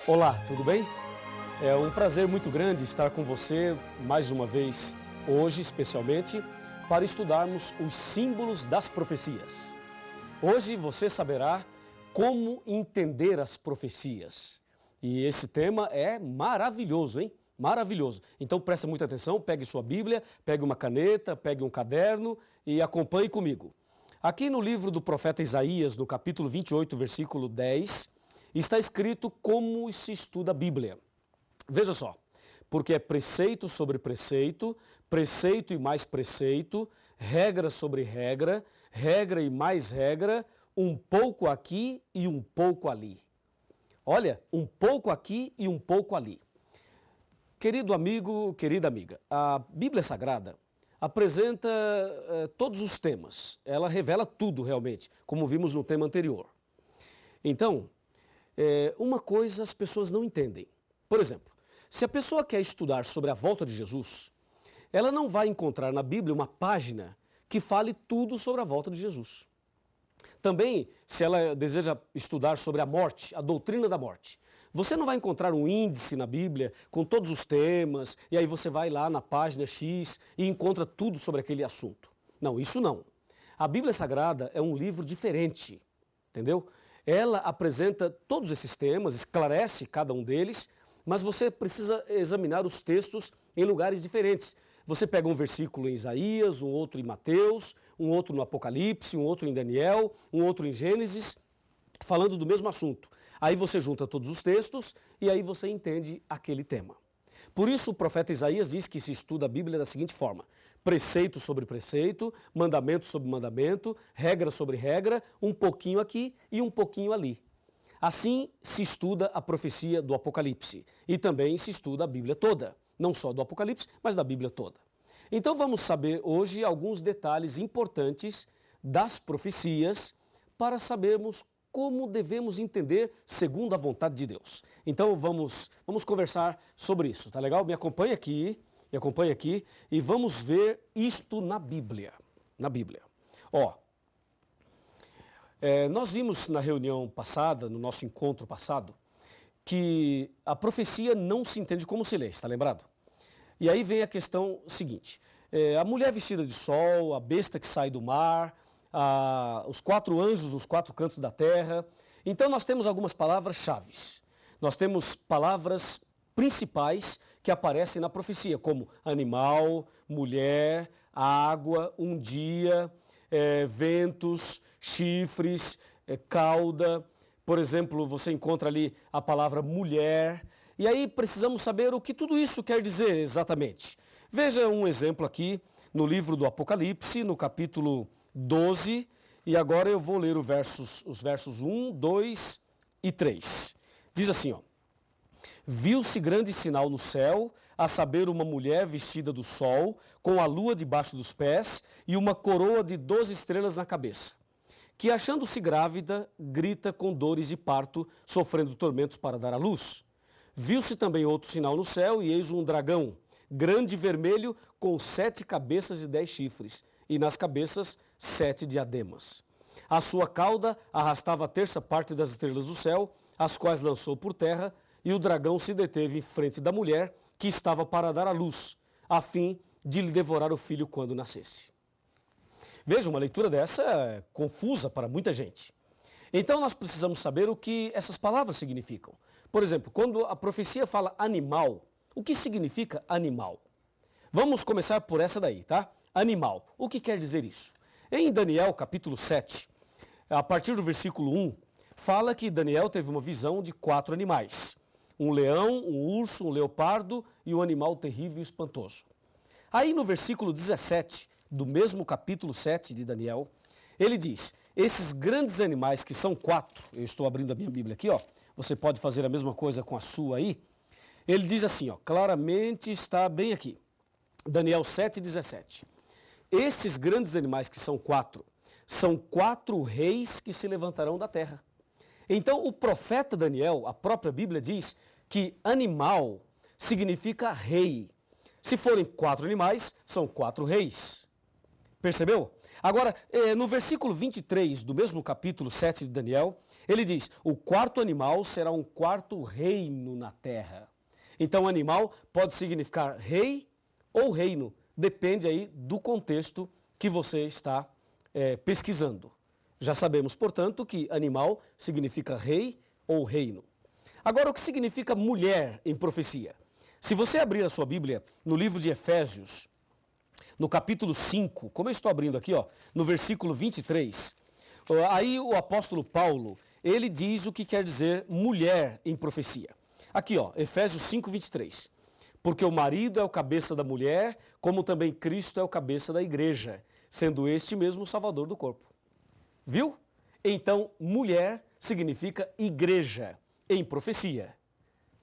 Olá, tudo bem? É um prazer muito grande estar com você mais uma vez, hoje especialmente, para estudarmos os símbolos das profecias. Hoje você saberá como entender as profecias. E esse tema é maravilhoso, hein? Maravilhoso. Então preste muita atenção, pegue sua Bíblia, pegue uma caneta, pegue um caderno e acompanhe comigo. Aqui no livro do profeta Isaías, no capítulo 28, versículo 10, está escrito como se estuda a Bíblia. Veja só, porque é preceito sobre preceito, preceito e mais preceito, regra sobre regra, regra e mais regra, um pouco aqui e um pouco ali. Olha, um pouco aqui e um pouco ali. Querido amigo, querida amiga, a Bíblia Sagrada apresenta todos os temas. Ela revela tudo realmente, como vimos no tema anterior. Então, uma coisa as pessoas não entendem. Por exemplo, se a pessoa quer estudar sobre a volta de Jesus, ela não vai encontrar na Bíblia uma página que fale tudo sobre a volta de Jesus. Também, se ela deseja estudar sobre a morte, a doutrina da morte, você não vai encontrar um índice na Bíblia com todos os temas, e aí você vai lá na página X e encontra tudo sobre aquele assunto. Não, isso não. A Bíblia Sagrada é um livro diferente, entendeu? Ela apresenta todos esses temas, esclarece cada um deles, mas você precisa examinar os textos em lugares diferentes. Você pega um versículo em Isaías, um outro em Mateus, um outro no Apocalipse, um outro em Daniel, um outro em Gênesis, falando do mesmo assunto. Aí você junta todos os textos e aí você entende aquele tema. Por isso o profeta Isaías diz que se estuda a Bíblia da seguinte forma: preceito sobre preceito, mandamento sobre mandamento, regra sobre regra, um pouquinho aqui e um pouquinho ali. Assim se estuda a profecia do Apocalipse e também se estuda a Bíblia toda, não só do Apocalipse, mas da Bíblia toda. Então vamos saber hoje alguns detalhes importantes das profecias para sabermos como devemos entender segundo a vontade de Deus. Então vamos conversar sobre isso, tá legal? Me acompanhe aqui e vamos ver isto na Bíblia. Na Bíblia. Ó, nós vimos na reunião passada, no nosso encontro passado, que a profecia não se entende como se lê, está lembrado? E aí vem a questão seguinte: a mulher vestida de sol, a besta que sai do mar, os 4 anjos nos 4 cantos da terra. Então nós temos algumas palavras-chave. Nós temos palavras principais que aparecem na profecia, como animal, mulher, água, um dia, ventos, chifres, cauda. Por exemplo, você encontra ali a palavra mulher. E aí precisamos saber o que tudo isso quer dizer exatamente. Veja um exemplo aqui no livro do Apocalipse, no capítulo 12, e agora eu vou ler os versos 1, 2 e 3. Diz assim, ó: viu-se grande sinal no céu, a saber, uma mulher vestida do sol, com a lua debaixo dos pés e uma coroa de 12 estrelas na cabeça, que, achando-se grávida, grita com dores de parto, sofrendo tormentos para dar à luz. Viu-se também outro sinal no céu, e eis um dragão, grande e vermelho, com 7 cabeças e 10 chifres, e nas cabeças 7 diademas. A sua cauda arrastava a terça parte das estrelas do céu, as quais lançou por terra, e o dragão se deteve em frente da mulher, que estava para dar à luz, a fim de lhe devorar o filho quando nascesse. Veja, uma leitura dessa é confusa para muita gente. Então nós precisamos saber o que essas palavras significam. Por exemplo, quando a profecia fala animal, o que significa animal? Vamos começar por essa daí, tá? Animal. O que quer dizer isso? Em Daniel, capítulo 7, a partir do versículo 1, fala que Daniel teve uma visão de 4 animais. Um leão, um urso, um leopardo e um animal terrível e espantoso. Aí no versículo 17, do mesmo capítulo 7 de Daniel, ele diz: esses grandes animais, que são 4, eu estou abrindo a minha Bíblia aqui, ó, você pode fazer a mesma coisa com a sua aí. Ele diz assim, ó, claramente está bem aqui, Daniel 7,17. Esses grandes animais, que são 4, são 4 reis que se levantarão da terra. Então o profeta Daniel, a própria Bíblia diz que animal significa rei. Se forem 4 animais, são 4 reis. Percebeu? Agora, no versículo 23 do mesmo capítulo 7 de Daniel, Ele diz, o quarto animal será um quarto reino na terra. Então, animal pode significar rei ou reino, depende aí do contexto que você está pesquisando. Já sabemos, portanto, que animal significa rei ou reino. Agora, o que significa mulher em profecia? Se você abrir a sua Bíblia no livro de Efésios, no capítulo 5, como eu estou abrindo aqui, ó, no versículo 23, aí o apóstolo Paulo, ele diz o que quer dizer mulher em profecia. Aqui, ó, Efésios 5, 23. Porque o marido é o cabeça da mulher, como também Cristo é o cabeça da igreja, sendo este mesmo o salvador do corpo. Viu? Então, mulher significa igreja em profecia.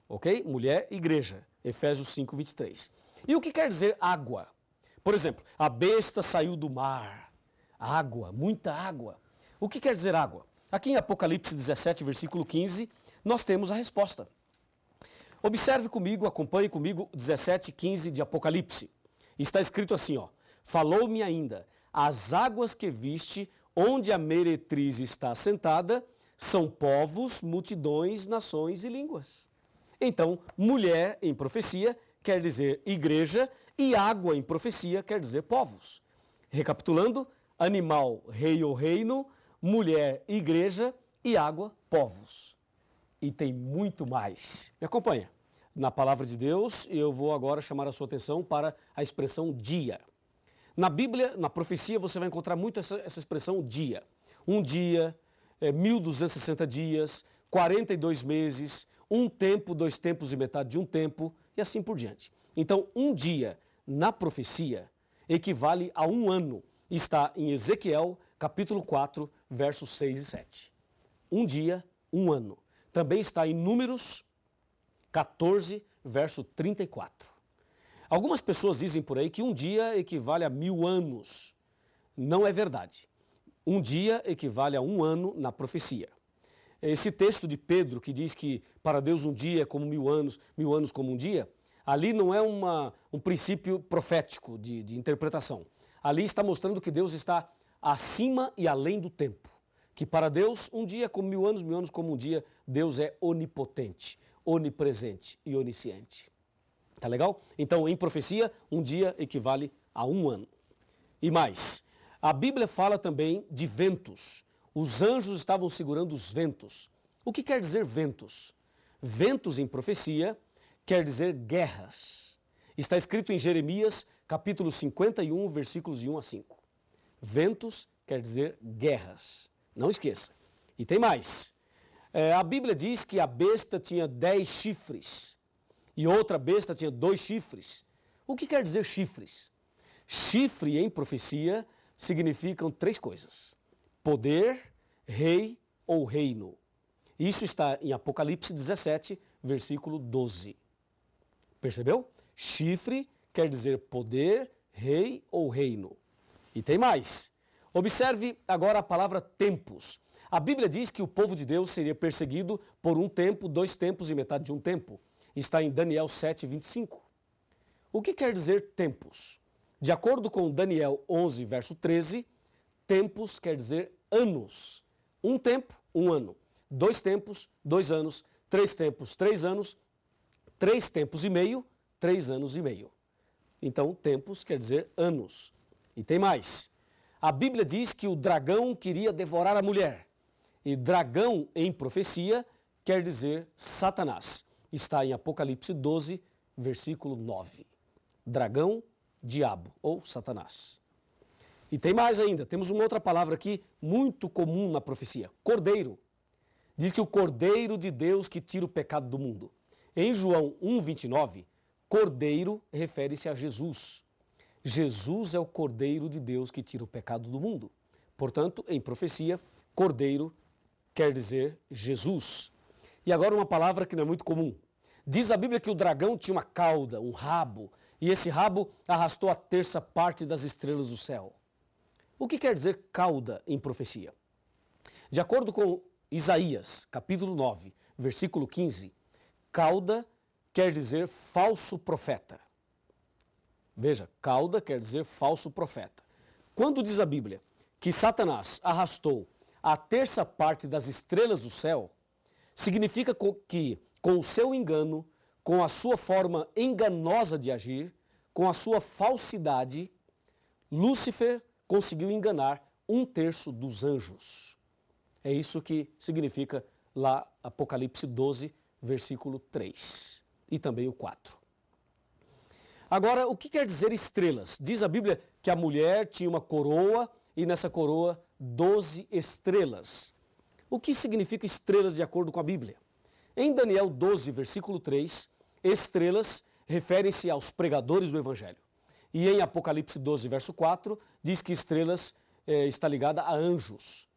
Ok? Mulher, igreja. Efésios 5, 23. E o que quer dizer água? Por exemplo, a besta saiu do mar. Água, muita água. O que quer dizer água? Aqui em Apocalipse 17, versículo 15, nós temos a resposta. Observe comigo, acompanhe comigo 17, 15 de Apocalipse. Está escrito assim, ó. Falou-me ainda, as águas que viste, onde a meretriz está assentada, são povos, multidões, nações e línguas. Então, mulher em profecia quer dizer igreja e água em profecia quer dizer povos. Recapitulando, animal, rei ou reino, mulher, igreja e água, povos. E tem muito mais. Me acompanha. Na palavra de Deus, eu vou agora chamar a sua atenção para a expressão dia. Na Bíblia, na profecia, você vai encontrar muito essa expressão dia. Um dia, 1260 dias, 42 meses, um tempo, 2 tempos e metade de um tempo, e assim por diante. Então, um dia na profecia equivale a um ano. Está em Ezequiel, capítulo 4, versos 6 e 7. Um dia, um ano. Também está em Números 14, verso 34. Algumas pessoas dizem por aí que um dia equivale a 1000 anos. Não é verdade. Um dia equivale a um ano na profecia. Esse texto de Pedro que diz que para Deus um dia é como 1000 anos como um dia, ali não é um princípio profético de interpretação. Ali está mostrando que Deus está acima e além do tempo. Que para Deus um dia é como 1000 anos como um dia. Deus é onipotente, onipresente e onisciente. Tá legal? Então, em profecia, um dia equivale a um ano. E mais, a Bíblia fala também de ventos. Os anjos estavam segurando os ventos. O que quer dizer ventos? Ventos em profecia quer dizer guerras. Está escrito em Jeremias, capítulo 51, versículos de 1 a 5. Ventos quer dizer guerras. Não esqueça. E tem mais. A Bíblia diz que a besta tinha 10 chifres e outra besta tinha 2 chifres. O que quer dizer chifres? Chifre em profecia significam 3 coisas: poder, rei ou reino. Isso está em Apocalipse 17, versículo 12. Percebeu? Chifre quer dizer poder, rei ou reino. E tem mais. Observe agora a palavra tempos. A Bíblia diz que o povo de Deus seria perseguido por um tempo, 2 tempos e metade de um tempo. Está em Daniel 7, 25. O que quer dizer tempos? De acordo com Daniel 11, verso 13, tempos quer dizer anos. Um tempo, um ano. 2 tempos, 2 anos. 3 tempos, 3 anos. 3 tempos e meio, 3 anos e meio. Então, tempos quer dizer anos. E tem mais. A Bíblia diz que o dragão queria devorar a mulher. E dragão em profecia quer dizer Satanás. Está em Apocalipse 12, versículo 9. Dragão, diabo ou Satanás. E tem mais ainda, temos uma outra palavra aqui muito comum na profecia: cordeiro. Diz que o cordeiro de Deus que tira o pecado do mundo. Em João 1, 29, cordeiro refere-se a Jesus. Jesus é o cordeiro de Deus que tira o pecado do mundo. Portanto, em profecia, cordeiro quer dizer Jesus. E agora uma palavra que não é muito comum. Diz a Bíblia que o dragão tinha uma cauda, um rabo, e esse rabo arrastou a terça parte das estrelas do céu. O que quer dizer cauda em profecia? De acordo com Isaías, capítulo 9, versículo 15, cauda quer dizer falso profeta. Veja, cauda quer dizer falso profeta. Quando diz a Bíblia que Satanás arrastou a terça parte das estrelas do céu, significa que, com o seu engano, com a sua forma enganosa de agir, com a sua falsidade, Lúcifer conseguiu enganar 1/3 dos anjos. É isso que significa lá Apocalipse 12, versículo 3 e também o 4. Agora, o que quer dizer estrelas? Diz a Bíblia que a mulher tinha uma coroa e nessa coroa 12 estrelas. O que significa estrelas de acordo com a Bíblia? Em Daniel 12, versículo 3, estrelas referem-se aos pregadores do Evangelho. E em Apocalipse 12, verso 4, diz que estrelas está ligada a anjos.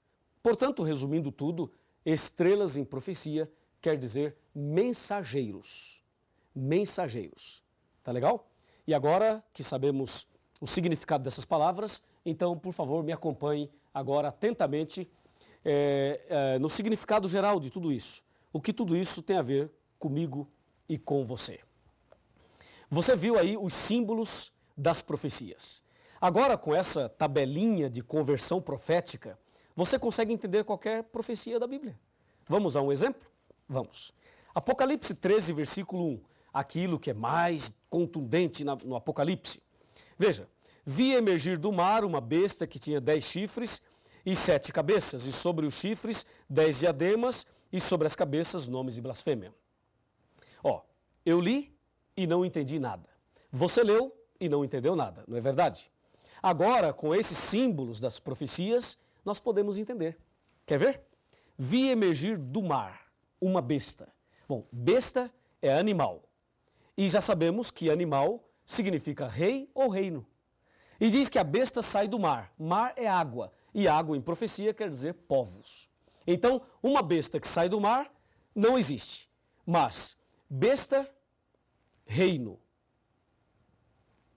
Portanto, resumindo tudo, estrelas em profecia quer dizer mensageiros. Mensageiros. Tá legal? E agora que sabemos o significado dessas palavras, então, por favor, me acompanhe agora atentamente no significado geral de tudo isso. O que tudo isso tem a ver comigo e com você. Você viu aí os símbolos das profecias. Agora, com essa tabelinha de conversão profética, você consegue entender qualquer profecia da Bíblia. Vamos a um exemplo? Vamos. Apocalipse 13, versículo 1. Aquilo que é mais contundente no Apocalipse. Veja, vi emergir do mar uma besta que tinha 10 chifres e 7 cabeças, e sobre os chifres 10 diademas, e sobre as cabeças nomes de blasfêmia. Eu li e não entendi nada. Você leu e não entendeu nada, não é verdade? Agora, com esses símbolos das profecias, nós podemos entender. Quer ver? Vi emergir do mar uma besta. Bom, besta é animal. E já sabemos que animal significa rei ou reino. E diz que a besta sai do mar. Mar é água. E água em profecia quer dizer povos. Então, uma besta que sai do mar não existe. Mas besta, reino.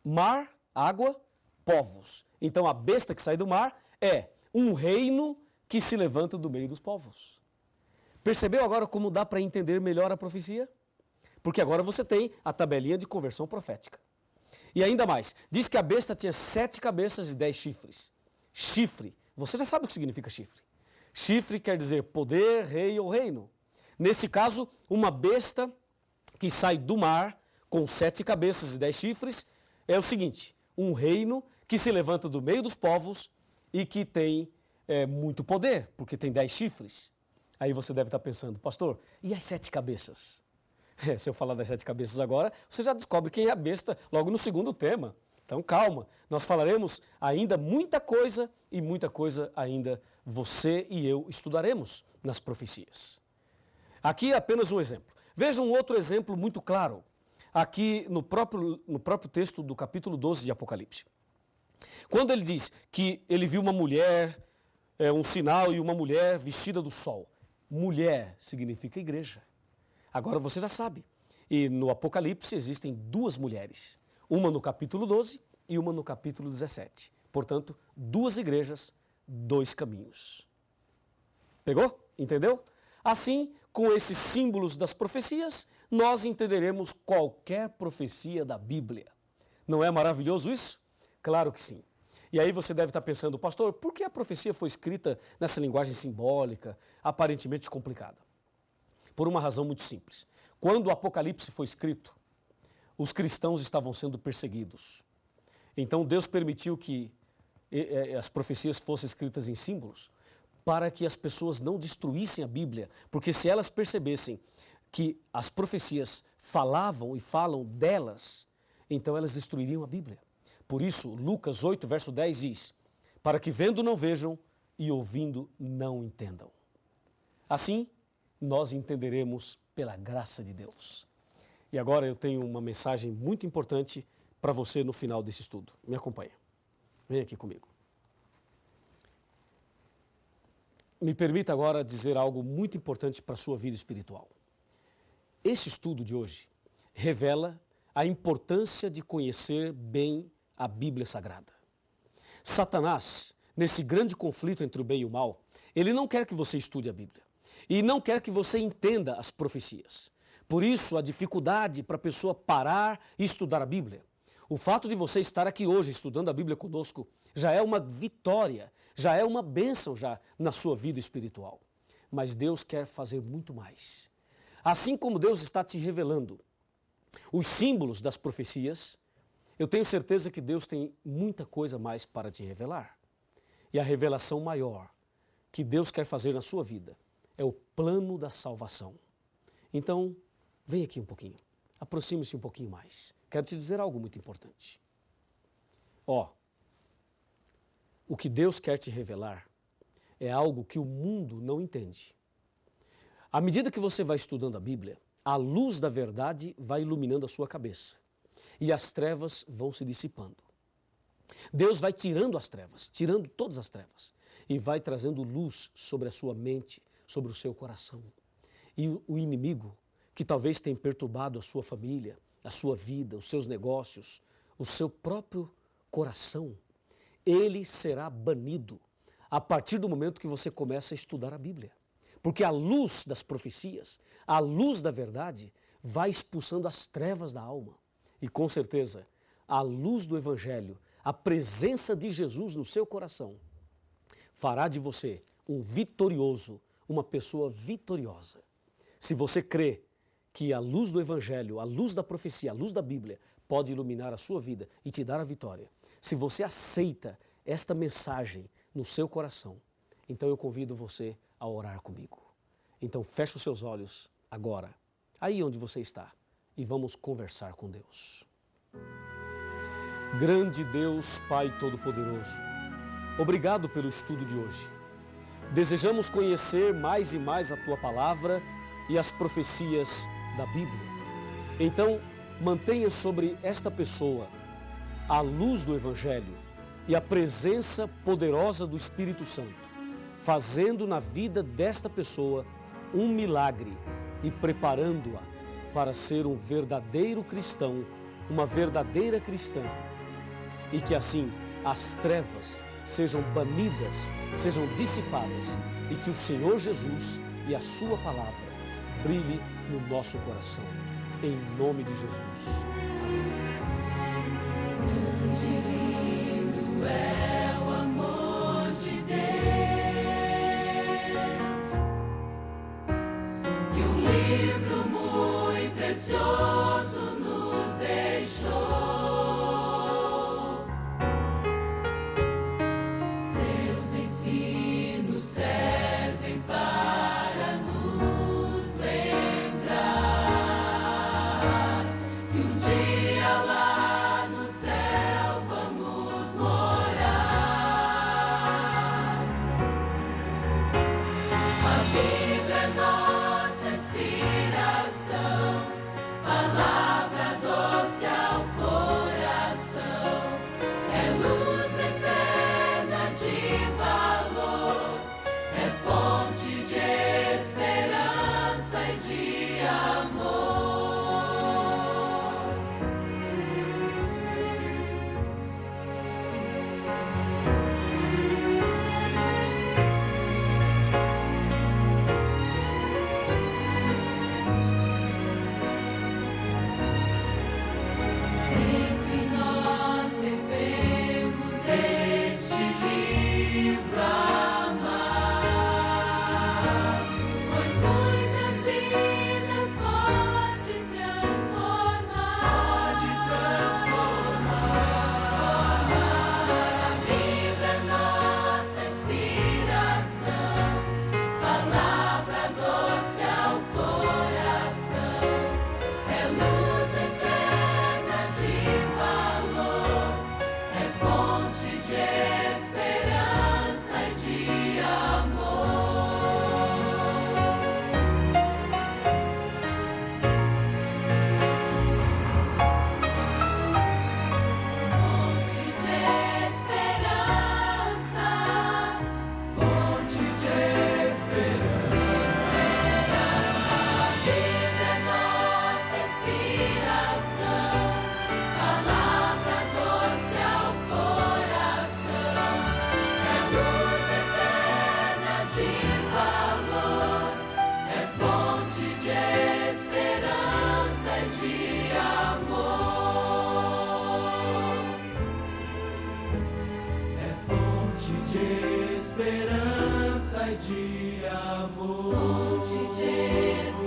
Mar, água, povos. Então, a besta que sai do mar é um reino que se levanta do meio dos povos. Percebeu agora como dá para entender melhor a profecia? Porque agora você tem a tabelinha de conversão profética. E ainda mais, diz que a besta tinha 7 cabeças e 10 chifres. Chifre, você já sabe o que significa chifre. Chifre quer dizer poder, rei ou reino. Nesse caso, uma besta que sai do mar com 7 cabeças e 10 chifres é o seguinte, um reino que se levanta do meio dos povos e que tem muito poder, porque tem 10 chifres. Aí você deve estar pensando, pastor, e as 7 cabeças? Se eu falar das 7 cabeças agora, você já descobre quem é a besta logo no segundo tema. Então calma, nós falaremos ainda muita coisa e muita coisa ainda você e eu estudaremos nas profecias. Aqui é apenas um exemplo. Veja um outro exemplo muito claro, aqui no próprio texto do capítulo 12 de Apocalipse. Quando ele diz que ele viu uma mulher, um sinal e uma mulher vestida do sol. Mulher significa igreja. Agora você já sabe. E no Apocalipse existem 2 mulheres. Uma no capítulo 12 e uma no capítulo 17. Portanto, 2 igrejas, 2 caminhos. Pegou? Entendeu? Assim, com esses símbolos das profecias, nós entenderemos qualquer profecia da Bíblia. Não é maravilhoso isso? Claro que sim. E aí você deve estar pensando, pastor, por que a profecia foi escrita nessa linguagem simbólica, aparentemente complicada? Por uma razão muito simples. Quando o Apocalipse foi escrito, os cristãos estavam sendo perseguidos. Então Deus permitiu que as profecias fossem escritas em símbolos para que as pessoas não destruíssem a Bíblia, porque se elas percebessem que as profecias falavam e falam delas, então elas destruiriam a Bíblia. Por isso, Lucas 8, verso 10 diz, para que vendo não vejam e ouvindo não entendam. Assim, nós entenderemos pela graça de Deus. E agora eu tenho uma mensagem muito importante para você no final desse estudo. Me acompanha. Vem aqui comigo. Me permita agora dizer algo muito importante para a sua vida espiritual. Esse estudo de hoje revela a importância de conhecer bem a Bíblia Sagrada. Satanás, nesse grande conflito entre o bem e o mal, ele não quer que você estude a Bíblia. E não quer que você entenda as profecias. Por isso, a dificuldade para a pessoa parar e estudar a Bíblia. O fato de você estar aqui hoje estudando a Bíblia conosco já é uma vitória, já é uma bênção já na sua vida espiritual. Mas Deus quer fazer muito mais. Assim como Deus está te revelando os símbolos das profecias, eu tenho certeza que Deus tem muita coisa mais para te revelar. E a revelação maior que Deus quer fazer na sua vida é o plano da salvação. Então, vem aqui um pouquinho, aproxime-se um pouquinho mais. Quero te dizer algo muito importante. O que Deus quer te revelar é algo que o mundo não entende. À medida que você vai estudando a Bíblia, a luz da verdade vai iluminando a sua cabeça e as trevas vão se dissipando. Deus vai tirando as trevas, tirando todas as trevas e vai trazendo luz sobre a sua mente, sobre o seu coração. E o inimigo, que talvez tenha perturbado a sua família, a sua vida, os seus negócios, o seu próprio coração, ele será banido a partir do momento que você começa a estudar a Bíblia. Porque a luz das profecias, a luz da verdade, vai expulsando as trevas da alma. E com certeza, a luz do Evangelho, a presença de Jesus no seu coração, fará de você um vitorioso, uma pessoa vitoriosa. Se você crê que a luz do Evangelho, a luz da profecia, a luz da Bíblia pode iluminar a sua vida e te dar a vitória, se você aceita esta mensagem no seu coração, então eu convido você a orar comigo. Então feche os seus olhos agora, aí onde você está, e vamos conversar com Deus. Grande Deus, Pai Todo-Poderoso, obrigado pelo estudo de hoje. Desejamos conhecer mais e mais a Tua Palavra e as profecias da Bíblia. Então, mantenha sobre esta pessoa a luz do Evangelho e a presença poderosa do Espírito Santo, fazendo na vida desta pessoa um milagre e preparando-a para ser um verdadeiro cristão, uma verdadeira cristã. E que assim as trevas sejam banidas, sejam dissipadas e que o Senhor Jesus e a Sua Palavra brilhe no nosso coração. Em nome de Jesus. Grande e lindo é o amor de Deus, que um livro muito precioso nos deixou. Seus ensinos servem para nos lembrar que um dia lá no céu vamos morar. de amor, fonte de